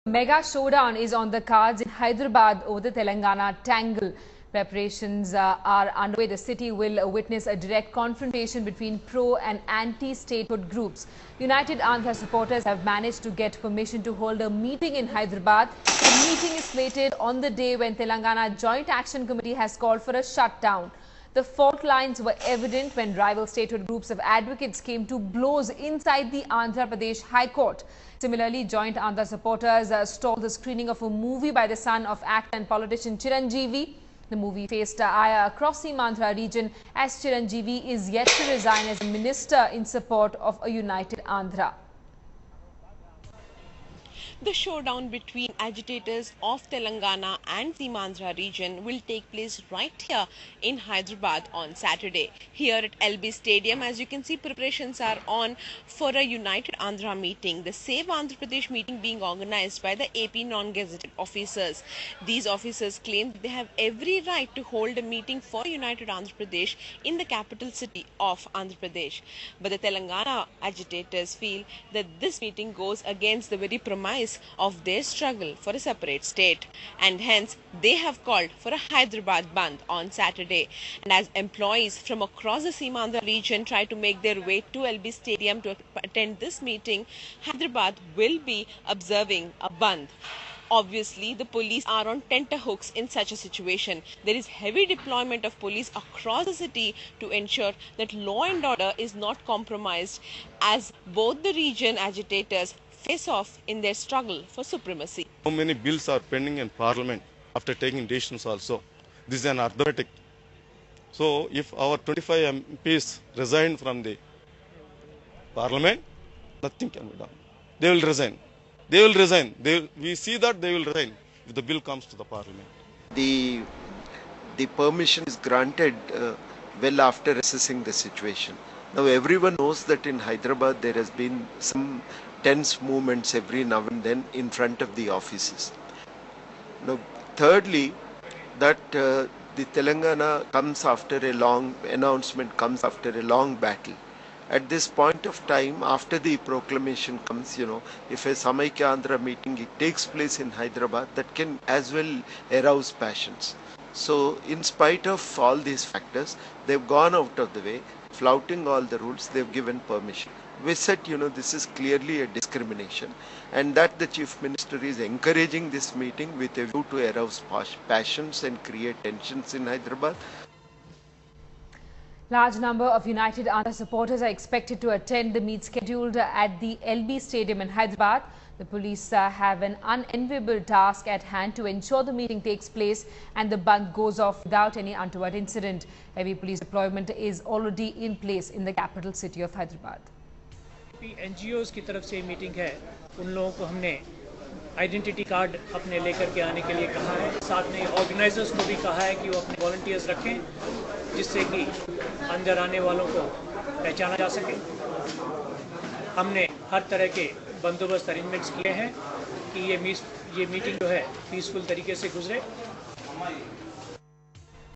Mega showdown is on the cards in Hyderabad over the Telangana tangle. Preparations are underway. The city will witness a direct confrontation between pro and anti-statehood groups. United Andhra supporters have managed to get permission to hold a meeting in Hyderabad. The meeting is slated on the day when Telangana Joint Action Committee has called for a shutdown. The fault lines were evident when rival statehood groups of advocates came to blows inside the Andhra Pradesh High Court. Similarly, Joint Andhra supporters stalled the screening of a movie by the son of actor and politician Chiranjeevi. The movie faced ire across the Andhra region as Chiranjeevi is yet to resign as a minister in support of a united Andhra. The showdown between agitators of Telangana and Seemandhra region will take place right here in Hyderabad on Saturday. Here at LB Stadium, as you can see, preparations are on for a United Andhra meeting. The Save Andhra Pradesh meeting being organized by the AP non-gazetted officers. These officers claim they have every right to hold a meeting for United Andhra Pradesh in the capital city of Andhra Pradesh. But the Telangana agitators feel that this meeting goes against the very premise of their struggle for a separate state, and hence they have called for a Hyderabad Bandh on Saturday. And as employees from across the Seemandhra region try to make their way to LB Stadium to attend this meeting, Hyderabad will be observing a Bandh. Obviously, the police are on tenterhooks in such a situation. There is heavy deployment of police across the city to ensure that law and order is not compromised as both the region agitators face off in their struggle for supremacy. How many bills are pending in Parliament after taking decisions also? This is an arithmetic. So if our 25 MPs resign from the Parliament, nothing can be done. They will resign. They will resign. We see that they will resign if the bill comes to the Parliament. The permission is granted well after assessing the situation. Now everyone knows that in Hyderabad there has been some tense movements every now and then in front of the offices. Now thirdly, that the Telangana comes after a long announcement, comes after a long battle. At this point of time, after the proclamation comes, if a Samaikya Andhra meeting it takes place in Hyderabad, that can as well arouse passions. So in spite of all these factors, they've gone out of the way, flouting all the rules, they've given permission. We said, this is clearly a discrimination, and that the Chief Minister is encouraging this meeting with a view to arouse passions and create tensions in Hyderabad. Large number of United Andhra supporters are expected to attend the meet scheduled at the LB Stadium in Hyderabad. The police have an unenviable task at hand to ensure the meeting takes place and the Bandh goes off without any untoward incident. Heavy police deployment is already in place in the capital city of Hyderabad. NGOs की तरफ से meeting है, उन लोगों को हमने identity card अपने लेकर के आने के लिए कहा है। साथ में ऑर्गेनाइजर्स को भी कहा है कि वो अपने वॉलंटियर्स रखें, जिससे कि अंदर आने वालों को पहचाना जा सके। हमने हर तरह के बंदोबस्त अरेंजमेंट्स किए हैं कि ये मीटिंग जो है पीसफुल तरीके से गुजरे।